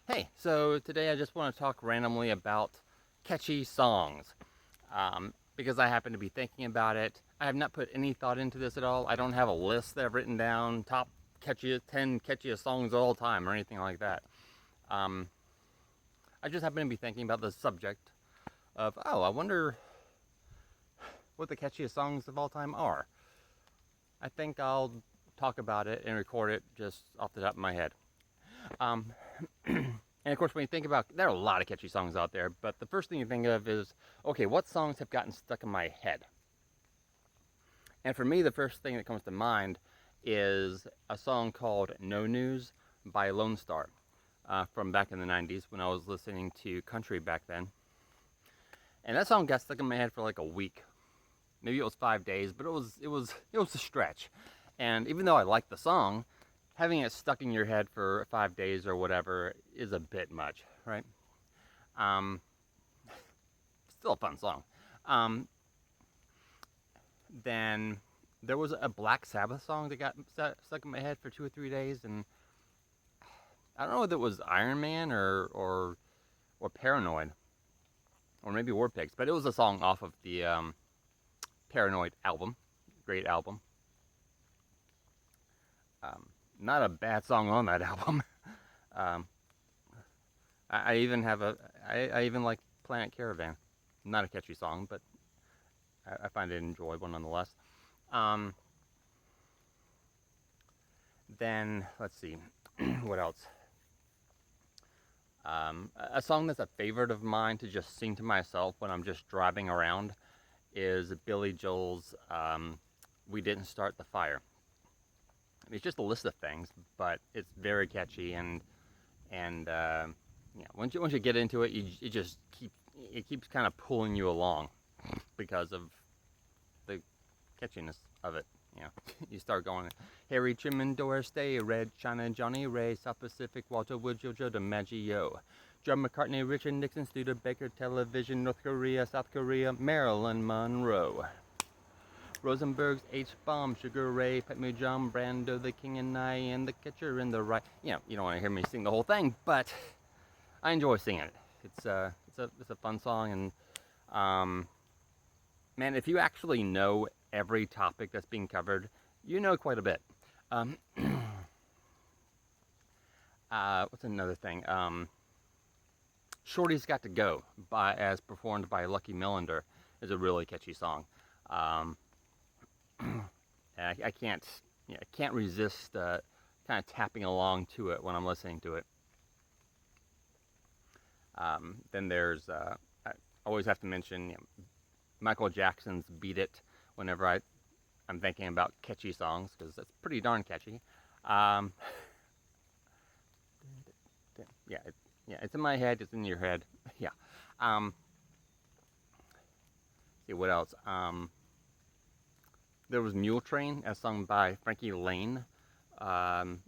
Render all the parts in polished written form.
Hey, so today I just want to talk randomly about catchy songs. Because I happen to be thinking about it. I have not put any thought into this at all. I don't have a list that I've written down, top catchiest, 10 catchiest songs of all time or anything like that. Um, I just happen to be thinking about the subject of, I wonder what the catchiest songs of all time are. I think I'll talk about it and record it just off the top of my head. Um, and of course, when you think about, there are a lot of catchy songs out there, but the first thing you think of is, okay, what songs have gotten stuck in my head? And for me, the first thing that comes to mind is a song called No News by Lone Star from back in the 90s when I was listening to country back then. And that song got stuck in my head for like a week. Maybe it was 5 days, but it was a stretch. And even though I liked the song, having it stuck in your head for 5 days or whatever is a bit much, right? Um, Still a fun song. Um, then there was a Black Sabbath song that got stuck in my head for 2 or 3 days, and I don't know whether it was Iron Man or Paranoid or maybe War Pigs, but it was a song off of the Paranoid album, great album. Um, Not a bad song on that album. um, I even have I even like Planet Caravan. Not a catchy song, but I find it enjoyable nonetheless. Um, then let's see, what else? A song that's a favorite of mine to just sing to myself when I'm just driving around is Billy Joel's "We Didn't Start the Fire." I mean, it's just a list of things, but it's very catchy and yeah, once you get into it, it just keeps kind of pulling you along because of the catchiness of it. You know, you start going, Harry Truman, Doris Day, Red China, Johnny Ray, South Pacific, Walter Wood, JoJo DiMaggio, John McCartney, Richard Nixon, Studebaker, Television, North Korea, South Korea, Marilyn Monroe, Rosenberg's H-Bomb, Sugar Ray, Pet Me John, Brando, The King and I, and The Catcher in the Rye. You don't want to hear me sing the whole thing, but I enjoy singing it. It's a fun song, and um, man, if you actually know every topic that's being covered, you know quite a bit. Um, what's another thing? "Shorty's Got to Go" as performed by Lucky Millinder is a really catchy song. Um, I can't I can't resist kind of tapping along to it when I'm listening to it. Then there's I always have to mention Michael Jackson's "Beat It" whenever I'm thinking about catchy songs because it's pretty darn catchy. Um, yeah, yeah, it's in my head. It's in your head. Yeah. Um, see what else. There was "Mule Train" as sung by Frankie Lane,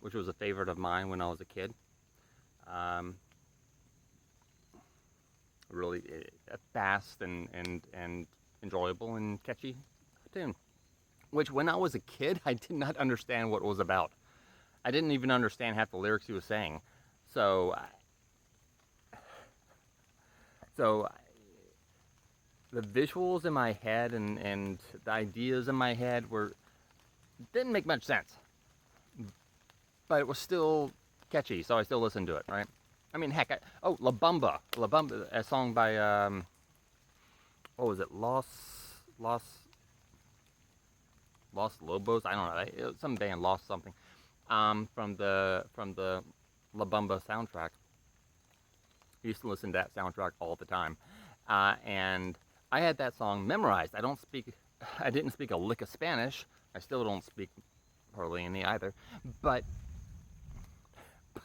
which was a favorite of mine when I was a kid. Um, Really fast and enjoyable and catchy tune. Which, when I was a kid, I did not understand what it was about. I didn't even understand half the lyrics he was saying. So, so the visuals in my head and the ideas in my head didn't make much sense, but it was still catchy. So I still listened to it. Right? I mean, heck, La Bamba, a song by what was it, Los Los Lobos? I don't know. It was some band, Lost something. From the La Bamba soundtrack. I used to listen to that soundtrack all the time, and I had that song memorized. I didn't speak a lick of Spanish. I still don't speak hardly any either, but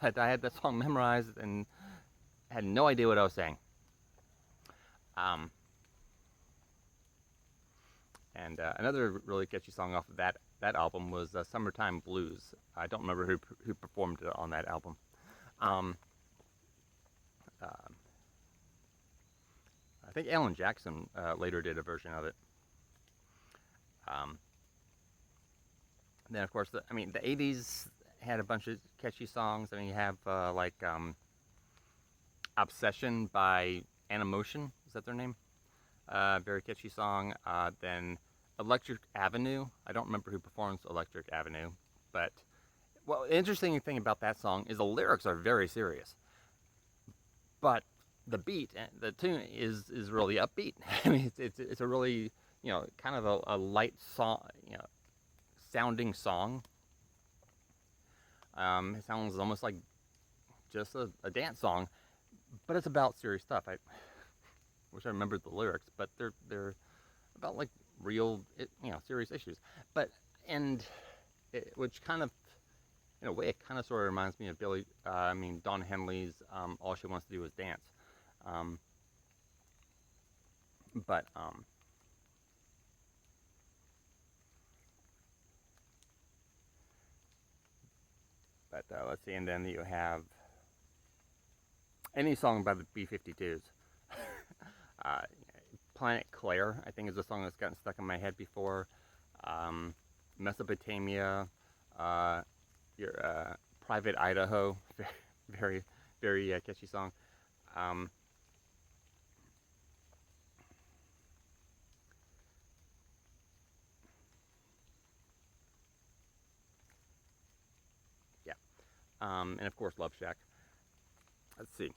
I had that song memorized and had no idea what I was saying. Um, and Another really catchy song off of that album was "Summertime Blues." I don't remember who performed it on that album. Um, uh, I think Alan Jackson later did a version of it. Um, then of course, the '80s had a bunch of catchy songs. I mean, you have Obsession by Animotion. Is that their name? Very catchy song. Then Electric Avenue. I don't remember who performs Electric Avenue, but well, the interesting thing about that song is the lyrics are very serious, but the beat, the tune is really upbeat. I mean, it's a really, kind of a light song, sounding song. It sounds almost like just a dance song, but it's about serious stuff. I wish I remembered the lyrics, but they're about like real, serious issues. But and which kind of, in a way, it kind of sort of reminds me of Don Henley's "All She Wants to Do Is Dance." Um, but let's see, and then you have any song by the B-52s. uh, Planet Claire, I think, is a song that's gotten stuck in my head before. Um, Mesopotamia, your Private Idaho, very, very catchy song. Um, yeah, and of course, Love Shack. Let's see,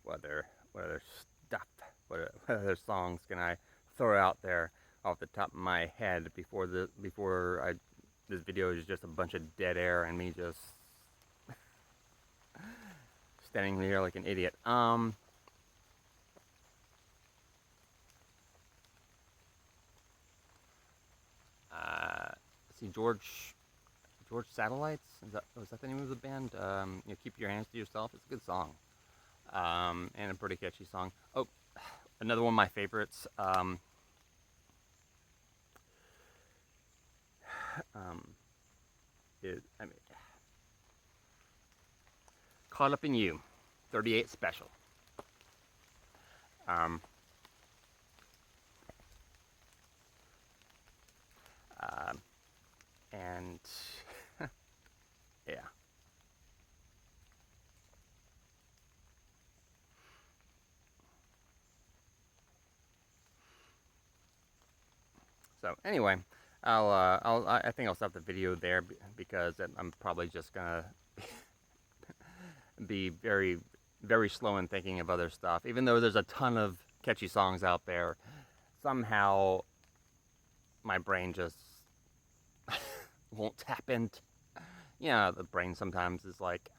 what other stuff, what other songs can I throw out there off the top of my head before this video is just a bunch of dead air and me just standing here like an idiot. See, George Satellites. Was that the name of the band? Keep Your Hands to Yourself. It's a good song, and a pretty catchy song. Oh, another one of my favorites. Um, is Caught Up in You, 38 Special. Um, uh, and yeah. So anyway, I think I'll stop the video there because I'm probably just gonna be very, very slow in thinking of other stuff. Even though there's a ton of catchy songs out there, somehow my brain just won't tap into. The brain sometimes is like,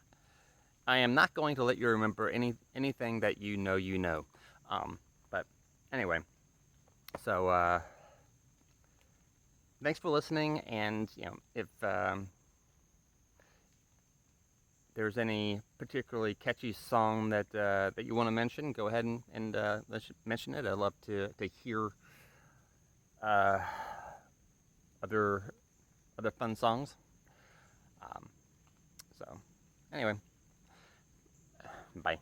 I am not going to let you remember anything that you know you know. But anyway, so thanks for listening, and if there's any particularly catchy song that you want to mention, go ahead and let's mention it. I'd love to hear uh, other fun songs. Um, so anyway, bye.